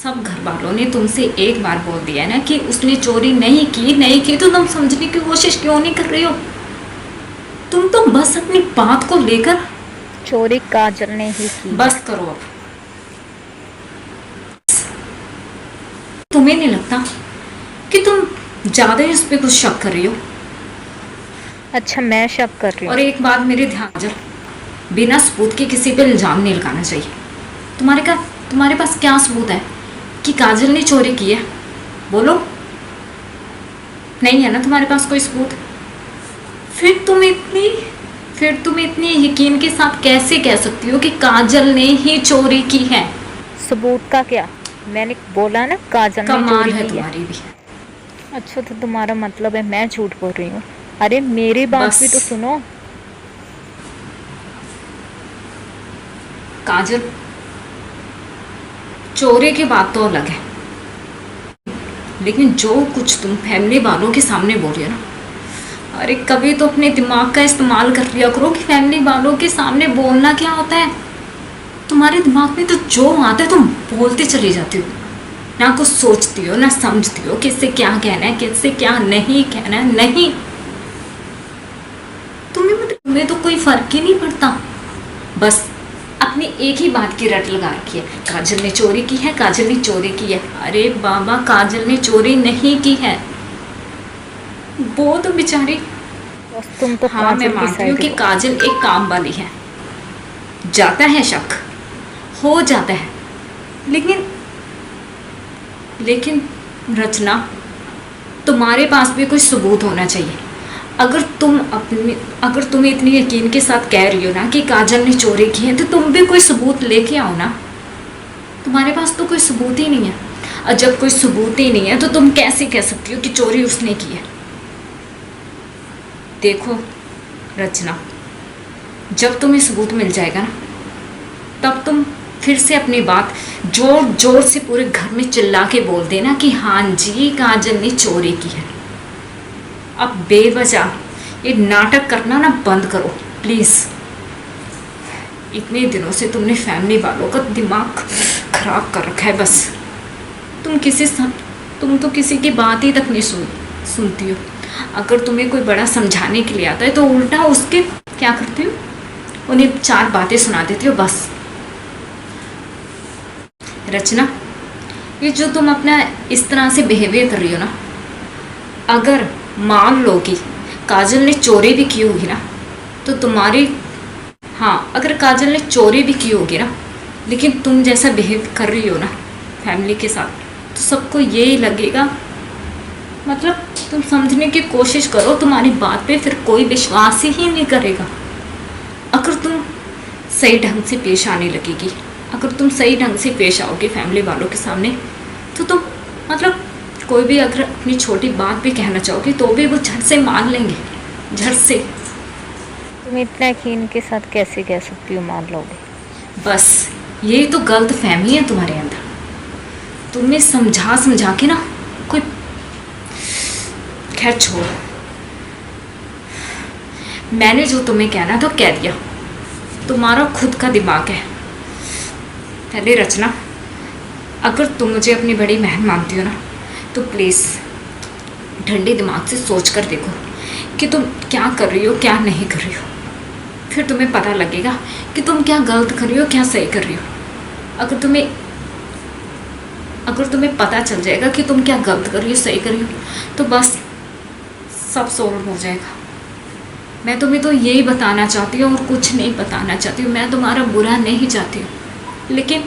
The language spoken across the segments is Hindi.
सब घर वालों ने तुमसे एक बार बोल दिया है ना कि उसने चोरी नहीं की तो तुम समझने की कोशिश क्यों नहीं कर रही हो? तुम तो बस अपनी बात को लेकर चोरी काजल ने ही की। बस करो अब। तुम्हें नहीं लगता कि तुम ज्यादा ही उस पर कुछ शक कर रही हो? अच्छा, मैं शक कर रही और हूँ? एक बात मेरे ध्यान काजल, बिना सबूत के किसी पे इल्जाम नहीं लगाना चाहिए। तुम्हारे पास क्या सबूत है कि काजल ने चोरी की है? बोलो। नहीं है ना तुम्हारे पास कोई सबूत? फिर तुम इतनी यकीन के साथ कैसे कह सकती हो कि काजल ने ही चोरी की है? सबूत का क्या? मैंने बोला ना काजल ने कमाल चोरी है की है। तुम्हारी भी। अच्छा, तो तुम्हारा मतलब है मैं झूठ बोल रही हूँ? अरे मेरी बात भी तो बस सुनो। काजल, चोरी की बात तो अलग है, लेकिन जो कुछ तुम फैमिली वालों के सामने बोल रही हो ना, अरे कभी तो अपने दिमाग का इस्तेमाल कर लिया करो कि फैमिली वालों के सामने बोलना क्या होता है। तुम्हारे दिमाग में तो जो आता है तुम बोलते चली जाती हो, ना कुछ सोचती हो ना समझती हो किससे क्या कहना है किससे क्या नहीं कहना है। नहीं, तुम्हें तो कोई फर्क ही नहीं पड़ता। बस अपनी एक ही बात की रट लगा रखी है, काजल ने चोरी की है, काजल ने चोरी की है। अरे बाबा, काजल ने चोरी नहीं की है। वो तो बेचारी, बस तुम तो हाँ मैं काजल की मानती हूँ साइड कि लो। काजल एक काम वाली है, जाता है शक हो जाता है, लेकिन लेकिन रचना, तुम्हारे पास भी कोई सबूत होना चाहिए। अगर तुम्हें इतनी यकीन के साथ कह रही हो ना कि काजल ने चोरी की है, तो तुम भी कोई सबूत लेके आओ ना। तुम्हारे पास तो कोई सबूत ही नहीं है, और जब कोई सबूत ही नहीं है तो तुम कैसे कह सकती हो कि चोरी उसने की है? देखो रचना, जब तुम्हें सबूत मिल जाएगा ना, तब तुम फिर से अपनी बात जोर जोर से पूरे घर में चिल्ला के बोल देना कि हाँ जी काजल ने चोरी की है। अब बेवजह ये नाटक करना ना बंद करो प्लीज। इतने दिनों से तुमने फैमिली वालों का दिमाग खराब कर रखा है। बस तुम तो किसी की बात ही तक नहीं सुनती हो। अगर तुम्हें कोई बड़ा समझाने के लिए आता है तो उल्टा उसके क्या करती हो, उन्हें चार बातें सुना देती हो बस। रचना, ये जो तुम अपना इस तरह से बिहेवियर कर रही हो ना, अगर मान लो कि काजल ने चोरी भी की होगी ना, तो अगर काजल ने चोरी भी की होगी ना, लेकिन तुम जैसा बिहेव कर रही हो ना फैमिली के साथ, तो सबको यही लगेगा। मतलब तुम समझने की कोशिश करो, तुम्हारी बात पे फिर कोई विश्वास ही नहीं करेगा। अगर तुम सही ढंग से पेश आने लगेगी, अगर तुम सही ढंग से पेश आओगे फैमिली वालों के सामने, तो तुम मतलब कोई भी अगर अपनी छोटी बात भी कहना चाहोगे तो भी वो झट से मान लेंगे, झट से। तुम इतना यकीन के साथ कैसे कह सकती हो मान लोगे? बस यही तो गलत फहमी है तुम्हारे अंदर। तुम्हें समझा समझा के ना कोई, खैर छोड़, मैंने जो तुम्हें कहना था कह दिया। तुम्हारा खुद का दिमाग है। पहले रचना, अगर तुम मुझे अपनी बड़ी बहन मानती हो ना, तो प्लीज़ ठंडे दिमाग से सोच कर देखो कि तुम क्या कर रही हो क्या नहीं कर रही हो। फिर तुम्हें पता लगेगा कि तुम क्या गलत कर रही हो क्या सही कर रही हो। अगर तुम्हें पता चल जाएगा कि तुम क्या गलत कर रही हो सही कर रही हो, तो बस सब सॉल्व हो जाएगा। मैं तुम्हें तो यही बताना चाहती हूँ और कुछ नहीं बताना चाहती हूँ। मैं तुम्हारा बुरा नहीं चाहती हूँ, लेकिन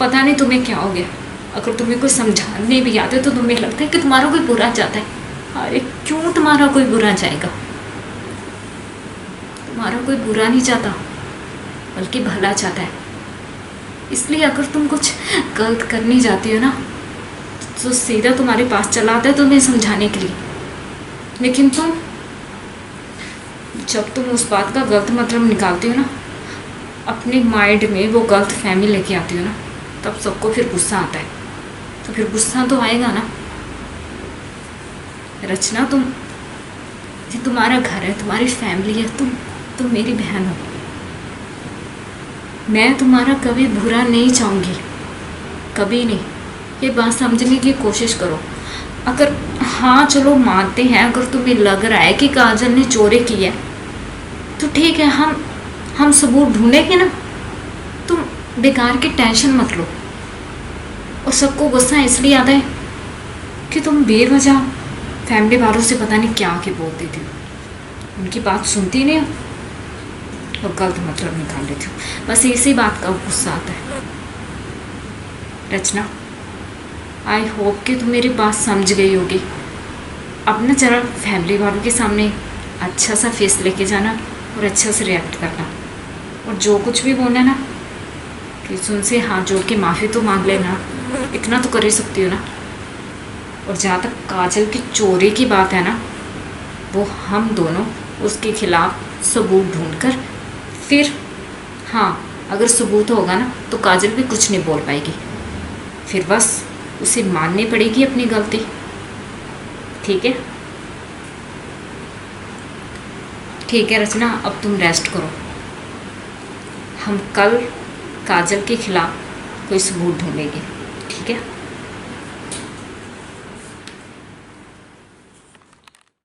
पता नहीं तुम्हें क्या हो गया। अगर तुम्हें कोई समझाने भी आता है तो तुम्हें लगता है कि तुम्हारा कोई बुरा चाहता है। अरे क्यों तुम्हारा कोई बुरा चाहेगा? तुम्हारा कोई बुरा नहीं चाहता, बल्कि भला चाहता है। इसलिए अगर तुम कुछ गलत करने जाती हो ना, तो सीधा तुम्हारे पास चला आता है तुम्हें समझाने के लिए। लेकिन जब तुम उस बात का गलत मतलब निकालती हो ना, अपने माइंड में वो गलत फहमी लेके आती हो ना, तब सबको फिर गुस्सा आता है। तो फिर गुस्सा तो आएगा ना। रचना, ये तुम्हारा घर है, तुम्हारी फैमिली है, तुम मेरी बहन हो। मैं तुम्हारा कभी बुरा नहीं चाहूँगी, कभी नहीं। ये बात समझने की कोशिश करो। अगर हाँ चलो मानते हैं, अगर तुम्हें लग रहा है कि काजल ने चोरी की है तो ठीक है, हम सबूत ढूंढेंगे ना। तुम बेकार की टेंशन मत लो। और सबको गुस्सा इसलिए आता है कि तुम बेवजह फैमिली वालों से पता नहीं क्या के बोलती थी, उनकी बात सुनती नहीं हो और गलत मतलब निकाल लेती हो। बस इसी बात का गुस्सा आता है। रचना, आई होप कि तुम मेरी बात समझ गई होगी। अब ना जरा फैमिली वालों के सामने अच्छा सा फेस लेके जाना और अच्छा से रिएक्ट करना, और जो कुछ भी बोलना ना प्लीज़ उनसे हाथ जोड़ के माफ़ी तो मांग लेना, इतना तो कर ही सकती हो ना। और जहाँ तक काजल की चोरी की बात है ना, वो हम दोनों उसके खिलाफ सबूत ढूंढकर फिर, हाँ अगर सबूत होगा ना तो काजल भी कुछ नहीं बोल पाएगी, फिर बस उसे माननी पड़ेगी अपनी गलती। ठीक है, ठीक है रचना, अब तुम रेस्ट करो। हम कल काजल के खिलाफ कोई सबूत ढूंढेंगे, ठीक है।